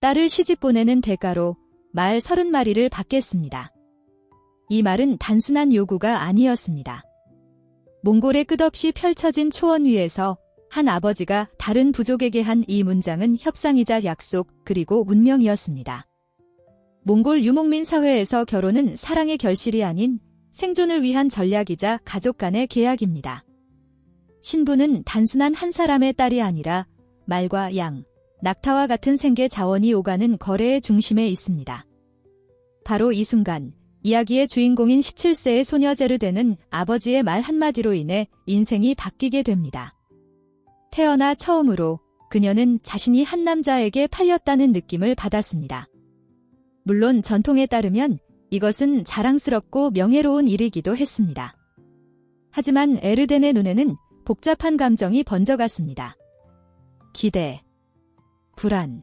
딸을 시집 보내는 대가로 말 30마리를 받겠습니다. 이 말은 단순한 요구가 아니었습니다. 몽골에 끝없이 펼쳐진 초원 위에서 한 아버지가 다른 부족에게 한 이 문장은 협상이자 약속 그리고 운명이었습니다. 몽골 유목민 사회에서 결혼은 사랑의 결실이 아닌 생존을 위한 전략이자 가족 간의 계약입니다. 신부는 단순한 한 사람의 딸이 아니라 말과 양, 낙타와 같은 생계 자원이 오가는 거래의 중심에 있습니다. 바로 이 순간 이야기의 주인공인 17세의 소녀 제르데는 아버지의 말 한마디로 인해 인생이 바뀌게 됩니다. 태어나 처음으로 그녀는 자신이 한 남자에게 팔렸다는 느낌을 받았습니다. 물론 전통에 따르면 이것은 자랑스럽고 명예로운 일이기도 했습니다. 하지만 에르덴의 눈에는 복잡한 감정이 번져갔습니다. 기대, 불안,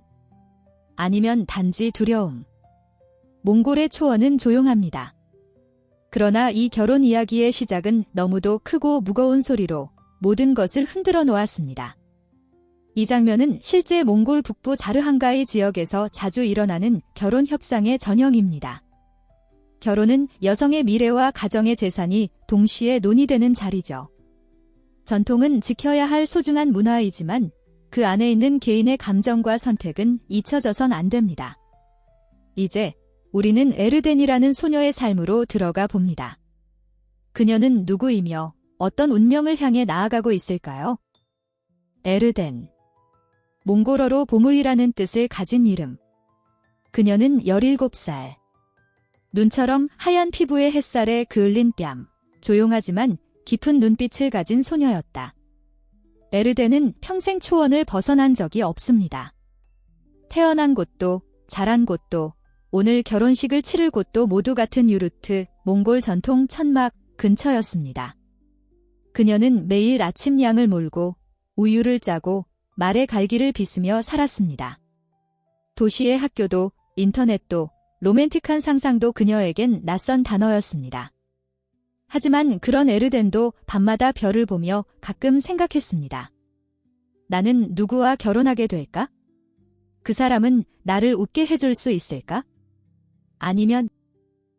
아니면 단지 두려움. 몽골의 초원은 조용합니다. 그러나 이 결혼 이야기의 시작은 너무도 크고 무거운 소리로 모든 것을 흔들어 놓았습니다. 이 장면은 실제 몽골 북부 자르한가이 지역에서 자주 일어나는 결혼 협상의 전형입니다. 결혼은 여성의 미래와 가정의 재산이 동시에 논의되는 자리죠. 전통은 지켜야 할 소중한 문화이지만 그 안에 있는 개인의 감정과 선택은 잊혀져선 안 됩니다. 이제 우리는 에르덴이라는 소녀의 삶으로 들어가 봅니다. 그녀는 누구이며 어떤 운명을 향해 나아가고 있을까요? 에르덴. 몽골어로 보물이라는 뜻을 가진 이름. 그녀는 17살. 눈처럼 하얀 피부의 햇살에 그을린 뺨, 조용하지만 깊은 눈빛을 가진 소녀였다. 에르덴은 평생 초원을 벗어난 적이 없습니다. 태어난 곳도, 자란 곳도, 오늘 결혼식을 치를 곳도 모두 같은 유르트, 몽골 전통 천막 근처였습니다. 그녀는 매일 아침 양을 몰고 우유를 짜고 말의 갈기를 빚으며 살았습니다. 도시의 학교도 인터넷도 로맨틱한 상상도 그녀에겐 낯선 단어였습니다. 하지만 그런 에르덴도 밤마다 별을 보며 가끔 생각했습니다. 나는 누구와 결혼하게 될까? 그 사람은 나를 웃게 해줄 수 있을까? 아니면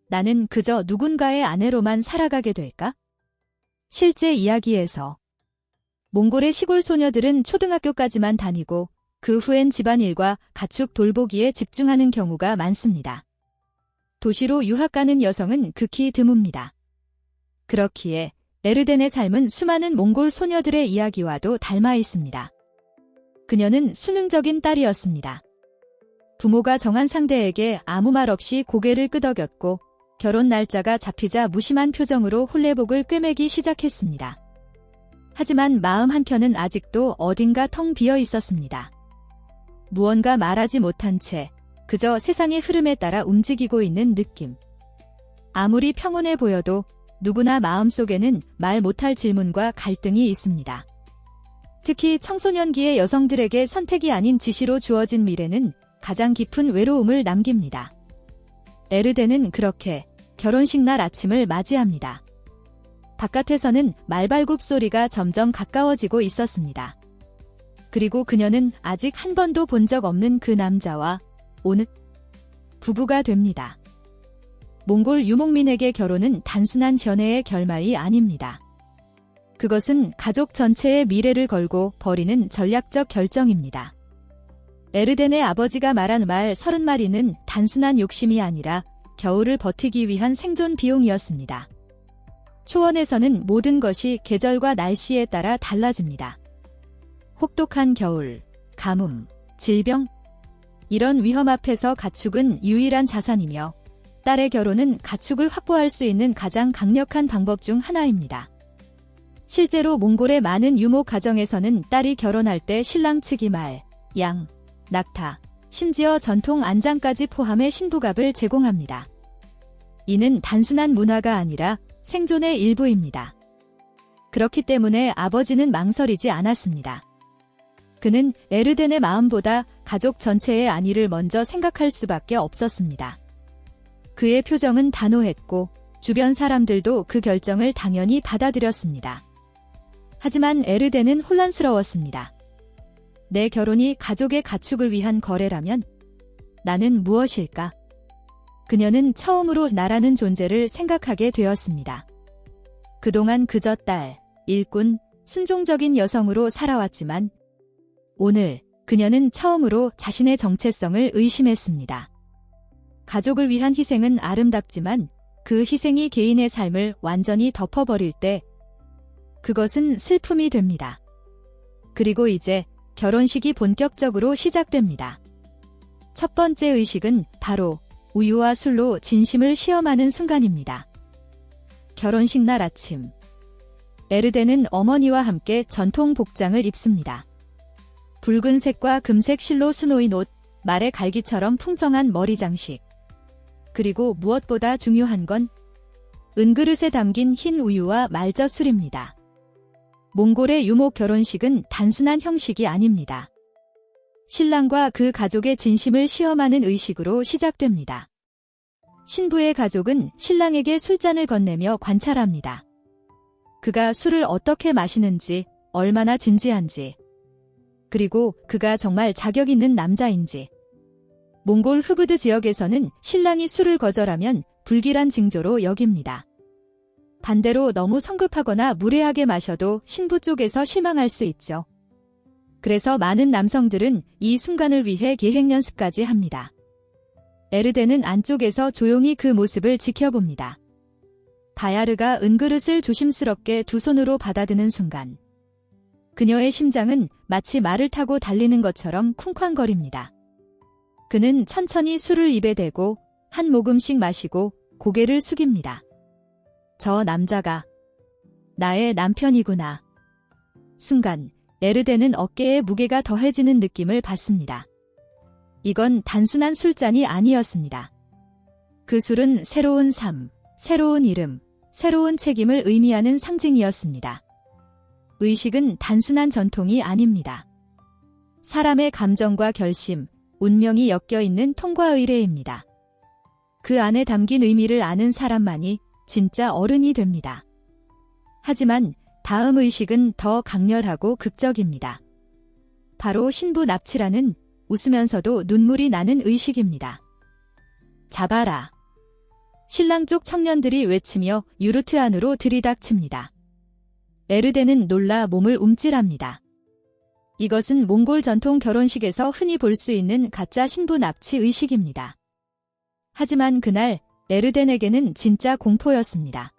나는 그저 누군가의 아내로만 살아가게 될까? 실제 이야기에서 몽골의 시골 소녀들은 초등학교까지만 다니고 그 후엔 집안일과 가축 돌보기에 집중하는 경우가 많습니다. 도시로 유학 가는 여성은 극히 드뭅니다. 그렇기에 에르덴의 삶은 수많은 몽골 소녀들의 이야기와도 닮아 있습니다. 그녀는 수능적인 딸이었습니다. 부모가 정한 상대에게 아무 말 없이 고개를 끄덕였고 결혼 날짜가 잡히자 무심한 표정으로 홀레복을 꿰매기 시작했습니다. 하지만 마음 한켠은 아직도 어딘가 텅 비어 있었습니다. 무언가 말하지 못한 채 그저 세상의 흐름에 따라 움직이고 있는 느낌. 아무리 평온해 보여도 누구나 마음속에는 말 못할 질문과 갈등이 있습니다. 특히 청소년기의 여성들에게 선택이 아닌 지시로 주어진 미래는 가장 깊은 외로움을 남깁니다. 에르덴은 그렇게 결혼식 날 아침을 맞이합니다. 바깥에서는 말발굽 소리가 점점 가까워지고 있었습니다. 그리고 그녀는 아직 한 번도 본 적 없는 그 남자와 오늘 부부가 됩니다. 몽골 유목민에게 결혼은 단순한 전해의 결말이 아닙니다. 그것은 가족 전체의 미래를 걸고 벌이는 전략적 결정입니다. 에르덴의 아버지가 말한 말 30마리는 단순한 욕심이 아니라 겨울을 버티기 위한 생존 비용이었습니다. 초원에서는 모든 것이 계절과 날씨에 따라 달라집니다. 혹독한 겨울, 가뭄, 질병, 이런 위험 앞에서 가축은 유일한 자산이며 딸의 결혼은 가축을 확보할 수 있는 가장 강력한 방법 중 하나입니다. 실제로 몽골의 많은 유목 가정에서는 딸이 결혼할 때 신랑 측이 말, 양, 낙타, 심지어 전통 안장까지 포함해 신부갑을 제공합니다. 이는 단순한 문화가 아니라 생존의 일부입니다. 그렇기 때문에 아버지는 망설이지 않았습니다. 그는 에르덴의 마음보다 가족 전체의 안위를 먼저 생각할 수밖에 없었습니다. 그의 표정은 단호했고 주변 사람들도 그 결정을 당연히 받아들였습니다. 하지만 에르덴은 혼란스러웠습니다. 내 결혼이 가족의 가축을 위한 거래라면 나는 무엇일까? 그녀는 처음으로 나라는 존재를 생각하게 되었습니다. 그동안 그저 딸, 일꾼, 순종적인 여성으로 살아왔지만 오늘 그녀는 처음으로 자신의 정체성을 의심했습니다. 가족을 위한 희생은 아름답지만 그 희생이 개인의 삶을 완전히 덮어버릴 때 그것은 슬픔이 됩니다. 그리고 이제 결혼식이 본격적으로 시작됩니다. 첫 번째 의식은 바로 우유와 술로 진심을 시험하는 순간입니다. 결혼식 날 아침, 에르덴은 어머니와 함께 전통 복장을 입습니다. 붉은색과 금색 실로 수놓인 옷, 말의 갈기처럼 풍성한 머리 장식. 그리고 무엇보다 중요한 건 은그릇에 담긴 흰 우유와 말젓 술입니다. 몽골의 유목 결혼식은 단순한 형식이 아닙니다. 신랑과 그 가족의 진심을 시험하는 의식으로 시작됩니다. 신부의 가족은 신랑에게 술잔을 건네며 관찰합니다. 그가 술을 어떻게 마시는지, 얼마나 진지한지, 그리고 그가 정말 자격 있는 남자인지. 몽골 흡으드 지역에서는 신랑이 술을 거절하면 불길한 징조로 여깁니다. 반대로 너무 성급하거나 무례하게 마셔도 신부 쪽에서 실망할 수 있죠. 그래서 많은 남성들은 이 순간을 위해 계획 연습까지 합니다. 에르덴은 안쪽에서 조용히 그 모습을 지켜봅니다. 바야르가 은그릇을 조심스럽게 두 손으로 받아드는 순간 그녀의 심장은 마치 말을 타고 달리는 것처럼 쿵쾅거립니다. 그는 천천히 술을 입에 대고 한 모금씩 마시고 고개를 숙입니다. 저 남자가 나의 남편이구나. 순간 에르덴은 어깨에 무게가 더해지는 느낌을 받습니다. 이건 단순한 술잔이 아니었습니다. 그 술은 새로운 삶, 새로운 이름, 새로운 책임을 의미하는 상징이었습니다. 의식은 단순한 전통이 아닙니다. 사람의 감정과 결심, 운명이 엮여있는 통과 의례입니다. 그 안에 담긴 의미를 아는 사람만이 진짜 어른이 됩니다. 하지만 다음 의식은 더 강렬하고 극적입니다. 바로 신부 납치라는 웃으면서도 눈물이 나는 의식입니다. 잡아라. 신랑 쪽 청년들이 외치며 유르트 안으로 들이닥칩니다. 에르덴은 놀라 몸을 움찔합니다. 이것은 몽골 전통 결혼식에서 흔히 볼 수 있는 가짜 신부 납치 의식입니다. 하지만 그날 에르덴에게는 진짜 공포였습니다.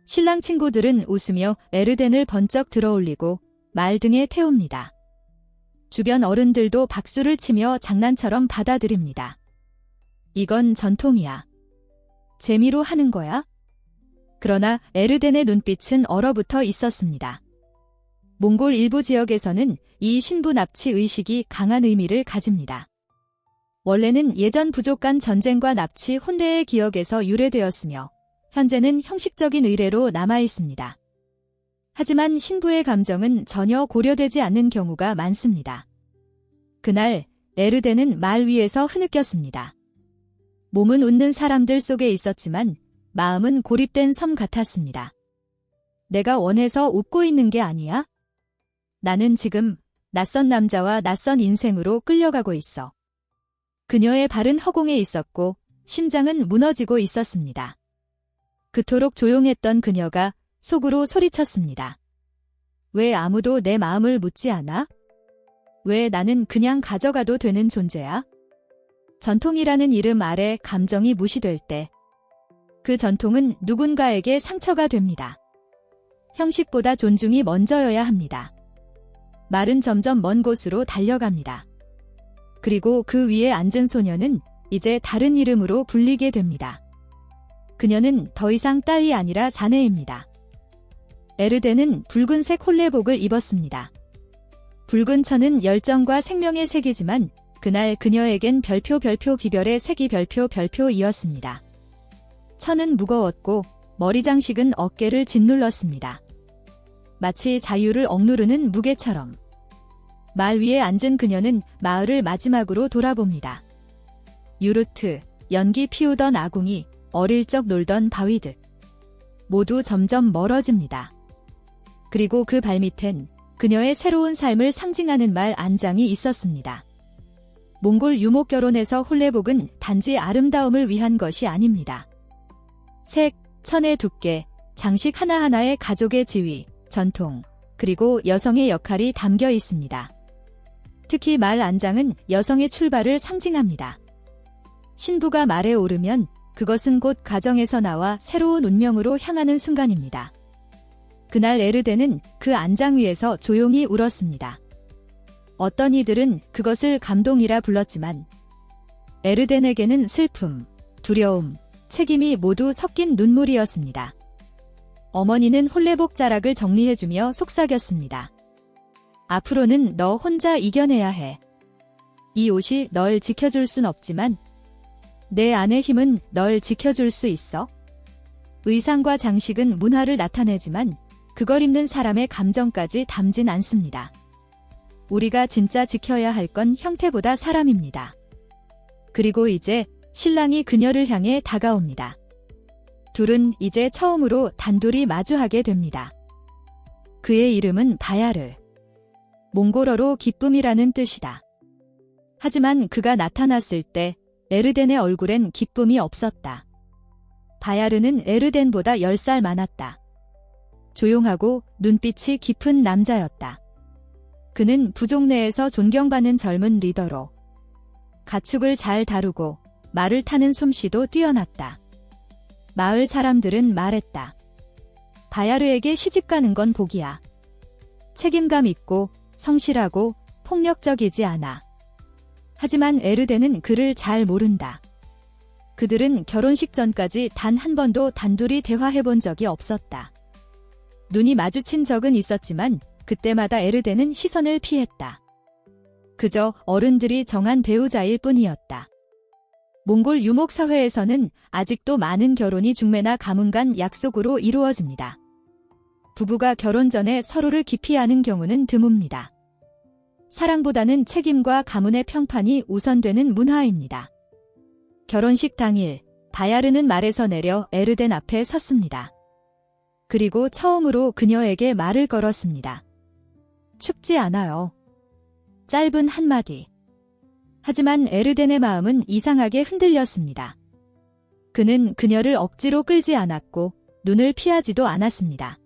신랑 친구들은 웃으며 에르덴을 번쩍 들어올리고 말 등에 태웁니다. 주변 어른들도 박수를 치며 장난처럼 받아들입니다. 이건 전통이야. 재미로 하는 거야? 그러나 에르덴의 눈빛은 얼어붙어 있었습니다. 몽골 일부 지역에서는 이 신부 납치 의식이 강한 의미를 가집니다. 원래는 예전 부족 간 전쟁과 납치 혼례의 기억에서 유래되었으며 현재는 형식적인 의례로 남아있습니다. 하지만 신부의 감정은 전혀 고려되지 않는 경우가 많습니다. 그날 에르덴은 말 위에서 흐느꼈습니다. 몸은 웃는 사람들 속에 있었지만 마음은 고립된 섬 같았습니다. 내가 원해서 웃고 있는 게 아니야? 나는 지금 낯선 남자와 낯선 인생으로 끌려가고 있어. 그녀의 발은 허공에 있었고 심장은 무너지고 있었습니다. 그토록 조용했던 그녀가 속으로 소리쳤습니다. 왜 아무도 내 마음을 묻지 않아? 왜 나는 그냥 가져가도 되는 존재야? 전통이라는 이름 아래 감정이 무시될 때 그 전통은 누군가에게 상처가 됩니다. 형식보다 존중이 먼저여야 합니다. 말은 점점 먼 곳으로 달려갑니다. 그리고 그 위에 앉은 소녀는 이제 다른 이름으로 불리게 됩니다. 그녀는 더 이상 딸이 아니라 사내입니다. 에르덴은 붉은색 홀레복을 입었습니다. 붉은 천은 열정과 생명의 색이지만 그날 그녀에겐 별표 비별의 색이 별표이었습니다. 천은 무거웠고 머리 장식은 어깨를 짓눌렀습니다. 마치 자유를 억누르는 무게처럼. 말 위에 앉은 그녀는 마을을 마지막으로 돌아봅니다. 유르트, 연기 피우던 아궁이, 어릴 적 놀던 바위들. 모두 점점 멀어집니다. 그리고 그 발밑엔 그녀의 새로운 삶을 상징하는 말 안장이 있었습니다. 몽골 유목 결혼에서 홀레복은 단지 아름다움을 위한 것이 아닙니다. 색, 천의 두께, 장식 하나하나에 가족의 지위, 전통, 그리고 여성의 역할이 담겨 있습니다. 특히 말 안장은 여성의 출발을 상징합니다. 신부가 말에 오르면 그것은 곧 가정에서 나와 새로운 운명으로 향하는 순간입니다. 그날 에르덴은 그 안장 위에서 조용히 울었습니다. 어떤 이들은 그것을 감동이라 불렀지만 에르덴에게는 슬픔, 두려움, 책임이 모두 섞인 눈물이었습니다. 어머니는 홀레복 자락을 정리해주며 속삭였습니다. 앞으로는 너 혼자 이겨내야 해. 이 옷이 널 지켜줄 순 없지만 내 안의 힘은 널 지켜줄 수 있어. 의상과 장식은 문화를 나타내지만 그걸 입는 사람의 감정까지 담진 않습니다. 우리가 진짜 지켜야 할 건 형태보다 사람입니다. 그리고 이제 신랑이 그녀를 향해 다가옵니다. 둘은 이제 처음으로 단둘이 마주하게 됩니다. 그의 이름은 바야르. 몽골어로 기쁨이라는 뜻이다. 하지만 그가 나타났을 때 에르덴의 얼굴엔 기쁨이 없었다. 바야르는 에르덴보다 10살 많았다. 조용하고 눈빛이 깊은 남자였다. 그는 부족 내에서 존경받는 젊은 리더로 가축을 잘 다루고 말을 타는 솜씨도 뛰어났다. 마을 사람들은 말했다. 바야르에게 시집가는 건 복이야. 책임감 있고 성실하고 폭력적이지 않아. 하지만 에르덴은 그를 잘 모른다. 그들은 결혼식 전까지 단 한 번도 단둘이 대화해본 적이 없었다. 눈이 마주친 적은 있었지만 그때마다 에르덴은 시선을 피했다. 그저 어른들이 정한 배우자일 뿐이었다. 몽골 유목 사회에서는 아직도 많은 결혼이 중매나 가문 간 약속으로 이루어집니다. 부부가 결혼 전에 서로를 깊이 아는 경우는 드뭅니다. 사랑보다는 책임과 가문의 평판이 우선되는 문화입니다. 결혼식 당일, 바야르는 말에서 내려 에르덴 앞에 섰습니다. 그리고 처음으로 그녀에게 말을 걸었습니다. 춥지 않아요. 짧은 한마디. 하지만 에르덴의 마음은 이상하게 흔들렸습니다. 그는 그녀를 억지로 끌지 않았고 눈을 피하지도 않았습니다.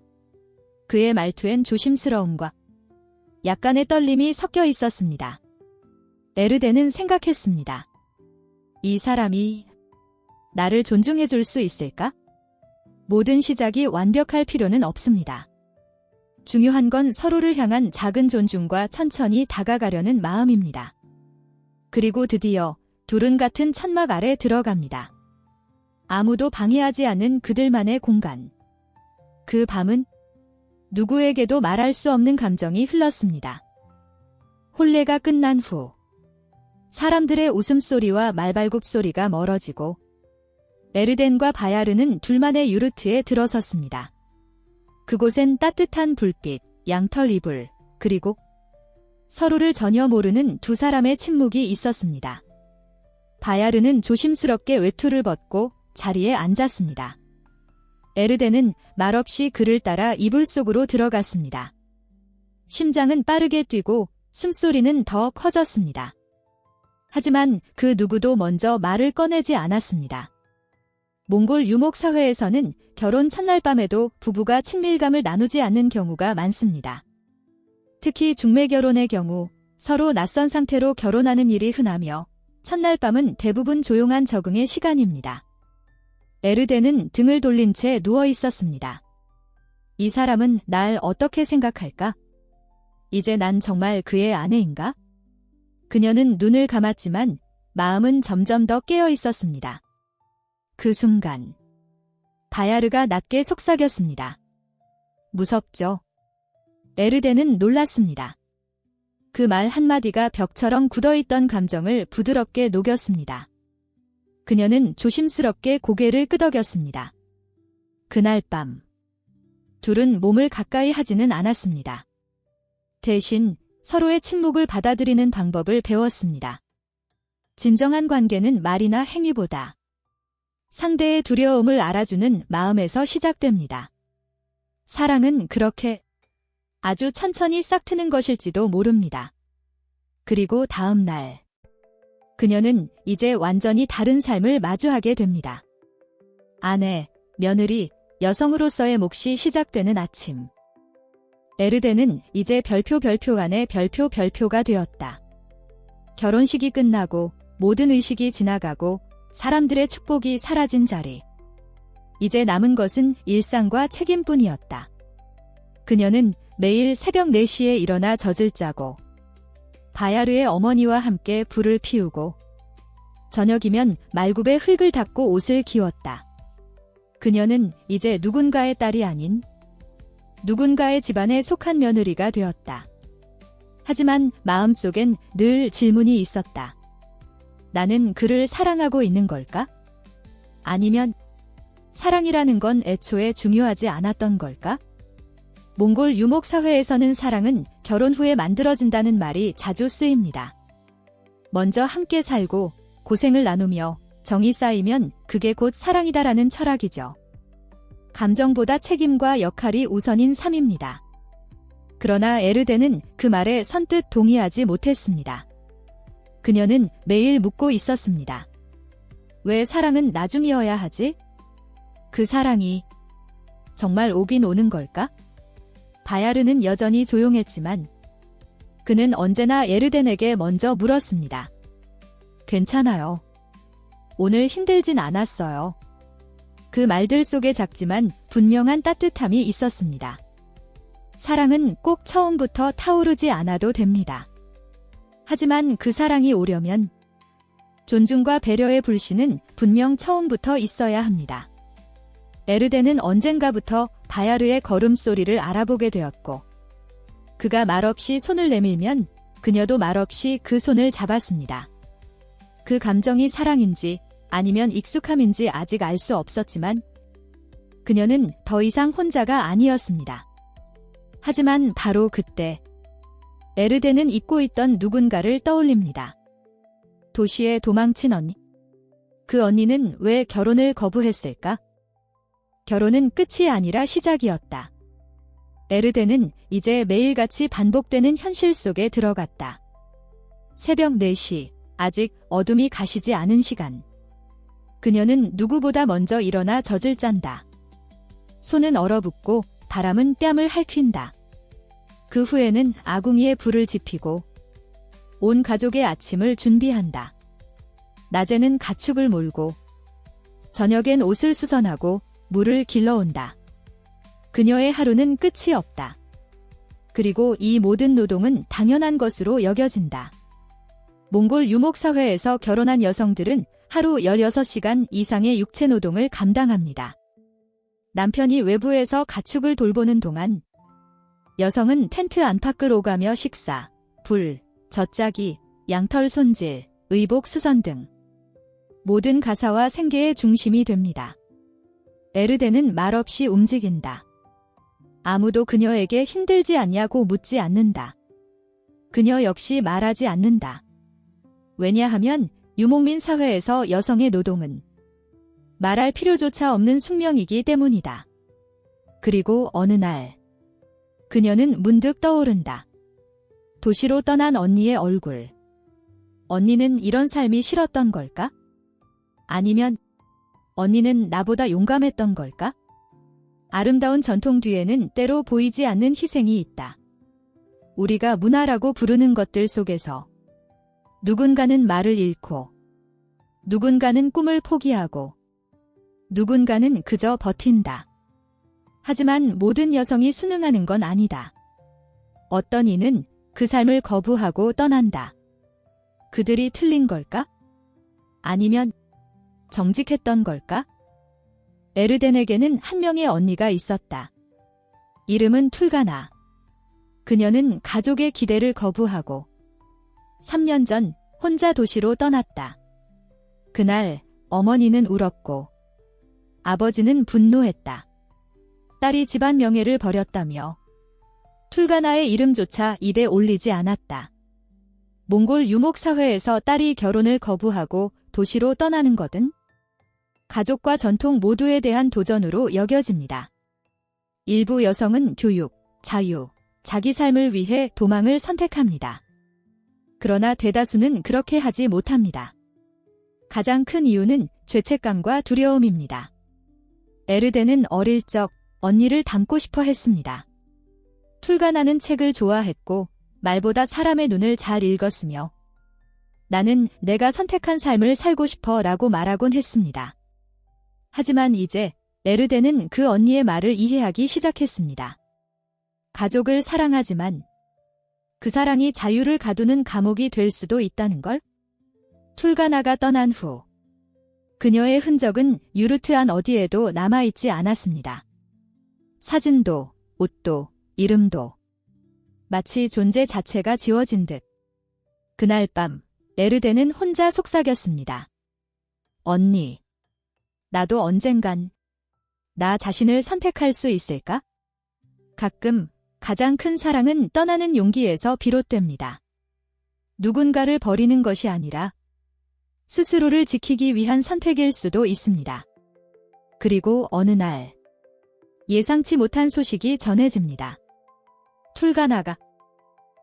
그의 말투엔 조심스러움과 약간의 떨림이 섞여 있었습니다. 에르덴은 생각했습니다. 이 사람이 나를 존중해 줄 수 있을까? 모든 시작이 완벽할 필요는 없습니다. 중요한 건 서로를 향한 작은 존중과 천천히 다가가려는 마음입니다. 그리고 드디어 둘은 같은 천막 아래 들어갑니다. 아무도 방해하지 않는 그들만의 공간. 그 밤은 누구에게도 말할 수 없는 감정이 흘렀습니다. 혼례가 끝난 후 사람들의 웃음소리와 말발굽 소리가 멀어지고 에르덴과 바야르는 둘만의 유르트에 들어섰습니다. 그곳엔 따뜻한 불빛, 양털 이불, 그리고 서로를 전혀 모르는 두 사람의 침묵이 있었습니다. 바야르는 조심스럽게 외투를 벗고 자리에 앉았습니다. 에르덴은 말없이 그를 따라 이불 속으로 들어갔습니다. 심장은 빠르게 뛰고 숨소리는 더 커졌습니다. 하지만 그 누구도 먼저 말을 꺼내지 않았습니다. 몽골 유목 사회에서는 결혼 첫날 밤에도 부부가 친밀감을 나누지 않는 경우가 많습니다. 특히 중매 결혼의 경우 서로 낯선 상태로 결혼하는 일이 흔하며 첫날 밤은 대부분 조용한 적응의 시간입니다. 에르덴은 등을 돌린 채 누워 있었습니다. 이 사람은 날 어떻게 생각할까? 이제 난 정말 그의 아내인가? 그녀는 눈을 감았지만 마음은 점점 더 깨어 있었습니다. 그 순간 바야르가 낮게 속삭였습니다. 무섭죠? 에르덴은 놀랐습니다. 그 말 한마디가 벽처럼 굳어있던 감정을 부드럽게 녹였습니다. 그녀는 조심스럽게 고개를 끄덕였습니다. 그날 밤 둘은 몸을 가까이 하지는 않았습니다. 대신 서로의 침묵을 받아들이는 방법을 배웠습니다. 진정한 관계는 말이나 행위보다 상대의 두려움을 알아주는 마음에서 시작됩니다. 사랑은 그렇게 아주 천천히 싹트는 것일지도 모릅니다. 그리고 다음 날 그녀는 이제 완전히 다른 삶을 마주하게 됩니다. 아내, 며느리, 여성으로서의 몫이 시작되는 아침. 에르덴은 이제 별표 안에 별표가 되었다. 결혼식이 끝나고 모든 의식이 지나가고 사람들의 축복이 사라진 자리. 이제 남은 것은 일상과 책임뿐이었다. 그녀는 매일 새벽 4시에 일어나 젖을 짜고 바야르의 어머니와 함께 불을 피우고 저녁이면 말굽에 흙을 닦고 옷을 기웠다. 그녀는 이제 누군가의 딸이 아닌 누군가의 집안에 속한 며느리가 되었다. 하지만 마음속엔 늘 질문이 있었다. 나는 그를 사랑하고 있는 걸까? 아니면 사랑이라는 건 애초에 중요하지 않았던 걸까? 몽골 유목 사회에서는 사랑은 결혼 후에 만들어진다는 말이 자주 쓰입니다. 먼저 함께 살고 고생을 나누며 정이 쌓이면 그게 곧 사랑이다라는 철학이죠. 감정보다 책임과 역할이 우선인 삶입니다. 그러나 에르덴은 그 말에 선뜻 동의하지 못했습니다. 그녀는 매일 묻고 있었습니다. 왜 사랑은 나중이어야 하지? 그 사랑이 정말 오긴 오는 걸까? 바야르는 여전히 조용했지만 그는 언제나 에르덴에게 먼저 물었습니다. 괜찮아요. 오늘 힘들진 않았어요. 그 말들 속에 작지만 분명한 따뜻함이 있었습니다. 사랑은 꼭 처음부터 타오르지 않아도 됩니다. 하지만 그 사랑이 오려면 존중과 배려의 불씨는 분명 처음부터 있어야 합니다. 에르덴은 언젠가부터 바야르의 걸음소리를 알아보게 되었고 그가 말없이 손을 내밀면 그녀도 말없이 그 손을 잡았습니다. 그 감정이 사랑인지 아니면 익숙함인지 아직 알 수 없었지만 그녀는 더 이상 혼자가 아니었습니다. 하지만 바로 그때 에르덴은 잊고 있던 누군가를 떠올립니다. 도시에 도망친 언니. 그 언니는 왜 결혼을 거부했을까? 결혼은 끝이 아니라 시작이었다. 에르덴은 이제 매일같이 반복되는 현실 속에 들어갔다. 새벽 4시, 아직 어둠이 가시지 않은 시간. 그녀는 누구보다 먼저 일어나 젖을 짠다. 손은 얼어붙고 바람은 뺨을 핥힌다. 그 후에는 아궁이에 불을 지피고 온 가족의 아침을 준비한다. 낮에는 가축을 몰고 저녁엔 옷을 수선하고 물을 길러온다. 그녀의 하루는 끝이 없다. 그리고 이 모든 노동은 당연한 것으로 여겨진다. 몽골 유목사회에서 결혼한 여성들은 하루 16시간 이상의 육체 노동을 감당합니다. 남편이 외부에서 가축을 돌보는 동안 여성은 텐트 안팎을 오가며 식사, 불, 젖짜기, 양털 손질, 의복 수선 등 모든 가사와 생계의 중심이 됩니다. 에르덴은 말없이 움직인다. 아무도 그녀에게 힘들지 않냐고 묻지 않는다. 그녀 역시 말하지 않는다. 왜냐하면 유목민 사회에서 여성의 노동은 말할 필요조차 없는 숙명이기 때문이다. 그리고 어느 날 그녀는 문득 떠오른다. 도시로 떠난 언니의 얼굴. 언니는 이런 삶이 싫었던 걸까? 아니면 언니는 나보다 용감했던 걸까? 아름다운 전통 뒤에는 때로 보이지 않는 희생이 있다. 우리가 문화라고 부르는 것들 속에서 누군가는 말을 잃고 누군가는 꿈을 포기하고 누군가는 그저 버틴다. 하지만 모든 여성이 순응하는 건 아니다. 어떤 이는 그 삶을 거부하고 떠난다. 그들이 틀린 걸까? 아니면 정직했던 걸까? 에르덴에게는 한 명의 언니가 있었다. 이름은 툴가나. 그녀는 가족의 기대를 거부하고 3년 전 혼자 도시로 떠났다. 그날 어머니는 울었고 아버지는 분노했다. 딸이 집안 명예를 버렸다며 툴가나의 이름조차 입에 올리지 않았다. 몽골 유목 사회에서 딸이 결혼을 거부하고 도시로 떠나는 것은 가족과 전통 모두에 대한 도전으로 여겨집니다. 일부 여성은 교육, 자유, 자기 삶을 위해 도망을 선택합니다. 그러나 대다수는 그렇게 하지 못합니다. 가장 큰 이유는 죄책감과 두려움입니다. 에르덴은 어릴 적 언니를 닮고 싶어 했습니다. 툴가나는 책을 좋아했고 말보다 사람의 눈을 잘 읽었으며 나는 내가 선택한 삶을 살고 싶어 라고 말하곤 했습니다. 하지만 이제 에르덴은 그 언니의 말을 이해하기 시작했습니다. 가족을 사랑하지만 그 사랑이 자유를 가두는 감옥이 될 수도 있다는 걸? 툴가나가 떠난 후 그녀의 흔적은 유르트 안 어디에도 남아있지 않았습니다. 사진도, 옷도, 이름도 마치 존재 자체가 지워진 듯. 그날 밤 에르덴은 혼자 속삭였습니다. 언니, 나도 언젠간 나 자신을 선택할 수 있을까? 가끔 가장 큰 사랑은 떠나는 용기에서 비롯됩니다. 누군가를 버리는 것이 아니라 스스로를 지키기 위한 선택일 수도 있습니다. 그리고 어느 날 예상치 못한 소식이 전해집니다. 툴가나가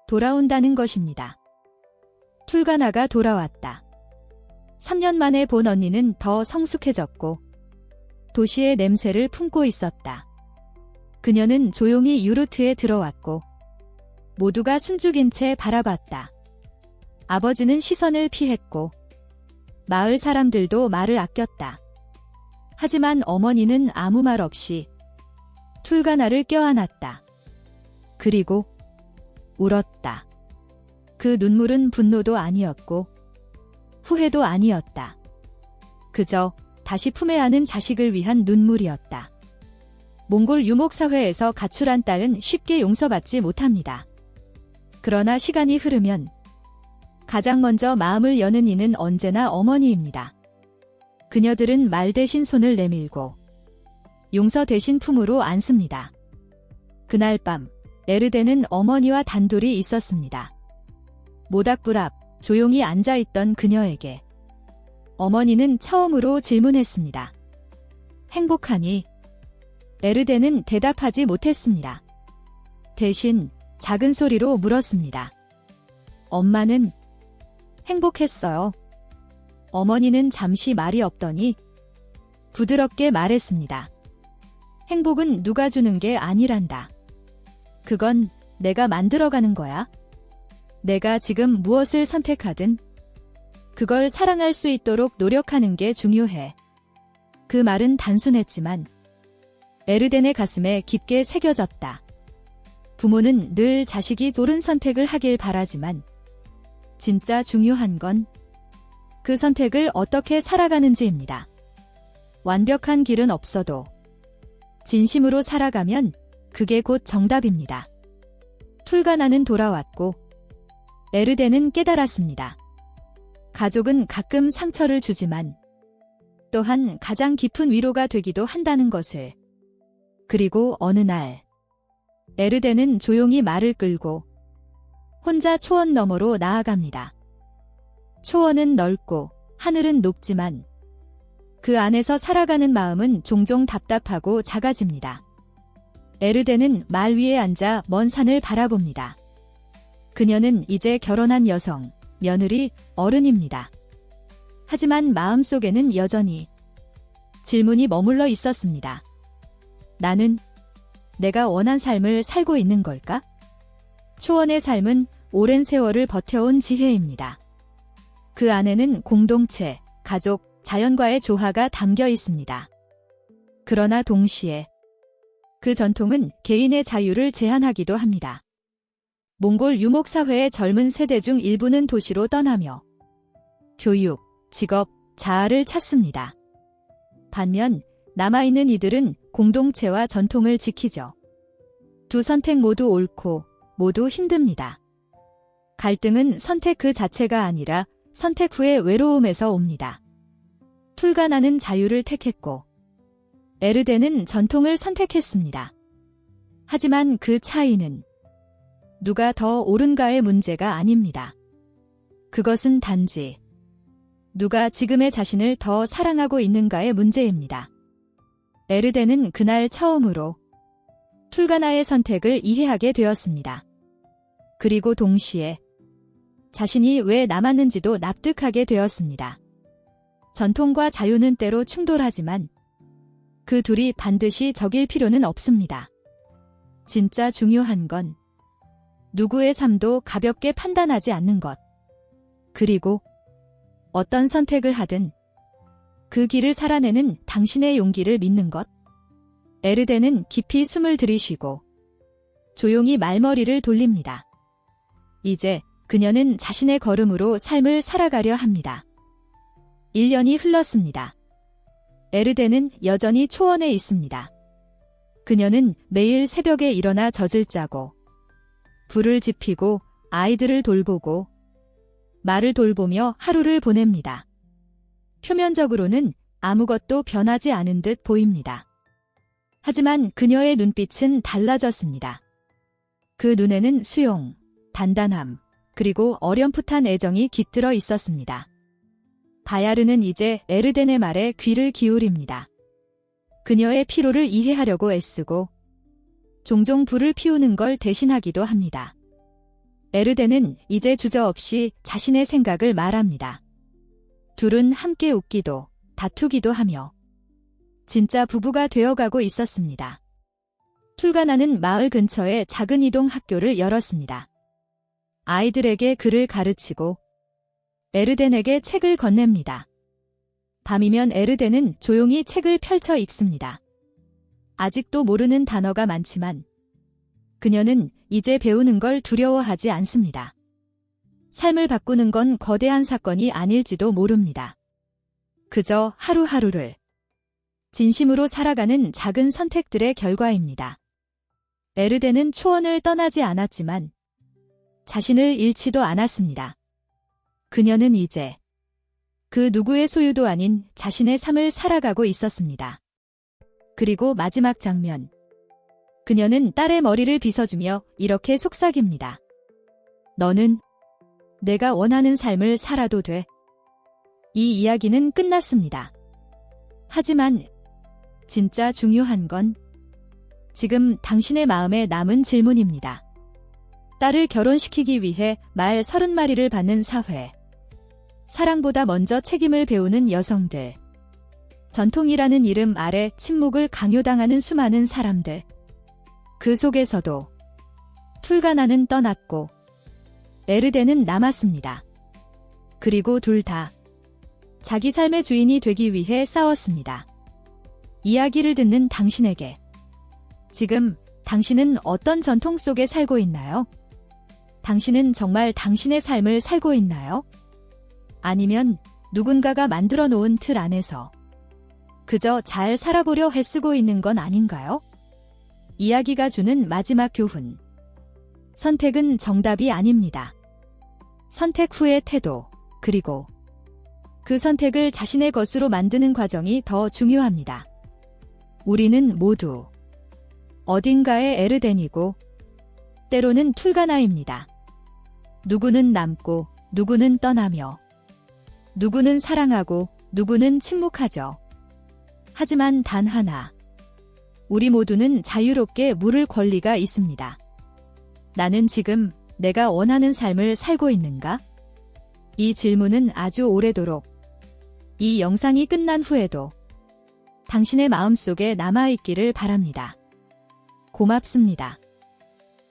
돌아온다는 것입니다. 툴가나가 돌아왔다. 3년 만에 본 언니는 더 성숙해졌고 도시의 냄새를 품고 있었다. 그녀는 조용히 유르트에 들어왔고 모두가 숨죽인 채 바라봤다. 아버지는 시선을 피했고 마을 사람들도 말을 아꼈다. 하지만 어머니는 아무 말 없이 툴가나를 껴안았다. 그리고 울었다. 그 눈물은 분노도 아니었고 후회도 아니었다. 그저 다시 품에 안은 자식을 위한 눈물이었다. 몽골 유목사회에서 가출한 딸은 쉽게 용서받지 못합니다. 그러나 시간이 흐르면 가장 먼저 마음을 여는 이는 언제나 어머니입니다. 그녀들은 말 대신 손을 내밀고 용서 대신 품으로 안습니다. 그날 밤 에르덴은 어머니와 단둘이 있었습니다. 모닥불 앞 조용히 앉아있던 그녀에게 어머니는 처음으로 질문했습니다. 행복하니? 에르덴은 대답하지 못했습니다. 대신 작은 소리로 물었습니다. 엄마는 행복했어요. 어머니는 잠시 말이 없더니 부드럽게 말했습니다. 행복은 누가 주는 게 아니란다. 그건 내가 만들어가는 거야. 내가 지금 무엇을 선택하든 그걸 사랑할 수 있도록 노력하는 게 중요해. 그 말은 단순했지만 에르덴의 가슴에 깊게 새겨졌다. 부모는 늘 자식이 옳은 선택을 하길 바라지만 진짜 중요한 건 그 선택을 어떻게 살아가는지입니다. 완벽한 길은 없어도 진심으로 살아가면 그게 곧 정답입니다. 툴가나는 돌아왔고 에르덴은 깨달았습니다. 가족은 가끔 상처를 주지만 또한 가장 깊은 위로가 되기도 한다는 것을. 그리고 어느 날 에르덴은 조용히 말을 끌고 혼자 초원 너머로 나아갑니다. 초원은 넓고 하늘은 높지만 그 안에서 살아가는 마음은 종종 답답하고 작아집니다. 에르덴은 말 위에 앉아 먼 산을 바라봅니다. 그녀는 이제 결혼한 여성, 며느리, 어른입니다. 하지만 마음속에는 여전히 질문이 머물러 있었습니다. 나는 내가 원한 삶을 살고 있는 걸까? 초원의 삶은 오랜 세월을 버텨온 지혜입니다. 그 안에는 공동체, 가족, 자연과의 조화가 담겨 있습니다. 그러나 동시에 그 전통은 개인의 자유를 제한하기도 합니다. 몽골 유목사회의 젊은 세대 중 일부는 도시로 떠나며 교육, 직업, 자아를 찾습니다. 반면 남아있는 이들은 공동체와 전통을 지키죠. 두 선택 모두 옳고 모두 힘듭니다. 갈등은 선택 그 자체가 아니라 선택 후의 외로움에서 옵니다. 툴가나는 자유를 택했고 에르덴은 전통을 선택했습니다. 하지만 그 차이는 누가 더 옳은가의 문제가 아닙니다. 그것은 단지 누가 지금의 자신을 더 사랑하고 있는가의 문제입니다. 에르덴은 그날 처음으로 툴가나의 선택을 이해하게 되었습니다. 그리고 동시에 자신이 왜 남았는지도 납득하게 되었습니다. 전통과 자유는 때로 충돌하지만 그 둘이 반드시 적일 필요는 없습니다. 진짜 중요한 건 누구의 삶도 가볍게 판단하지 않는 것. 그리고 어떤 선택을 하든 그 길을 살아내는 당신의 용기를 믿는 것. 에르덴은 깊이 숨을 들이쉬고 조용히 말머리를 돌립니다. 이제 그녀는 자신의 걸음으로 삶을 살아가려 합니다. 1년이 흘렀습니다. 에르덴은 여전히 초원에 있습니다. 그녀는 매일 새벽에 일어나 젖을 짜고 불을 지피고 아이들을 돌보고 말을 돌보며 하루를 보냅니다. 표면적으로는 아무것도 변하지 않은 듯 보입니다. 하지만 그녀의 눈빛은 달라졌습니다. 그 눈에는 수용, 단단함, 그리고 어렴풋한 애정이 깃들어 있었습니다. 바야르는 이제 에르덴의 말에 귀를 기울입니다. 그녀의 피로를 이해하려고 애쓰고 종종 불을 피우는 걸 대신하기도 합니다. 에르덴은 이제 주저없이 자신의 생각을 말합니다. 둘은 함께 웃기도 다투기도 하며 진짜 부부가 되어가고 있었습니다. 툴가나는 마을 근처에 작은 이동 학교를 열었습니다. 아이들에게 글을 가르치고 에르덴에게 책을 건넵니다. 밤이면 에르덴은 조용히 책을 펼쳐 읽습니다. 아직도 모르는 단어가 많지만 그녀는 이제 배우는 걸 두려워하지 않습니다. 삶을 바꾸는 건 거대한 사건이 아닐지도 모릅니다. 그저 하루하루를 진심으로 살아가는 작은 선택들의 결과입니다. 에르덴은 초원을 떠나지 않았지만 자신을 잃지도 않았습니다. 그녀는 이제 그 누구의 소유도 아닌 자신의 삶을 살아가고 있었습니다. 그리고 마지막 장면. 그녀는 딸의 머리를 빗어주며 이렇게 속삭입니다. 너는 내가 원하는 삶을 살아도 돼. 이 이야기는 끝났습니다. 하지만 진짜 중요한 건 지금 당신의 마음에 남은 질문입니다. 딸을 결혼시키기 위해 말 30마리를 받는 사회. 사랑보다 먼저 책임을 배우는 여성들. 전통이라는 이름 아래 침묵을 강요당하는 수많은 사람들. 그 속에서도 툴가나는 떠났고 에르덴은 남았습니다. 그리고 둘 다 자기 삶의 주인이 되기 위해 싸웠습니다. 이야기를 듣는 당신에게 지금 당신은 어떤 전통 속에 살고 있나요? 당신은 정말 당신의 삶을 살고 있나요? 아니면 누군가가 만들어 놓은 틀 안에서 그저 잘 살아보려 애쓰고 있는 건 아닌가요? 이야기가 주는 마지막 교훈. 선택은 정답이 아닙니다. 선택 후의 태도, 그리고 그 선택을 자신의 것으로 만드는 과정이 더 중요합니다. 우리는 모두 어딘가의 에르덴이고 때로는 툴가나입니다. 누구는 남고 누구는 떠나며 누구는 사랑하고 누구는 침묵하죠. 하지만 단 하나. 우리 모두는 자유롭게 물을 권리가 있습니다. 나는 지금 내가 원하는 삶을 살고 있는가? 이 질문은 아주 오래도록 이 영상이 끝난 후에도 당신의 마음속에 남아있기를 바랍니다. 고맙습니다.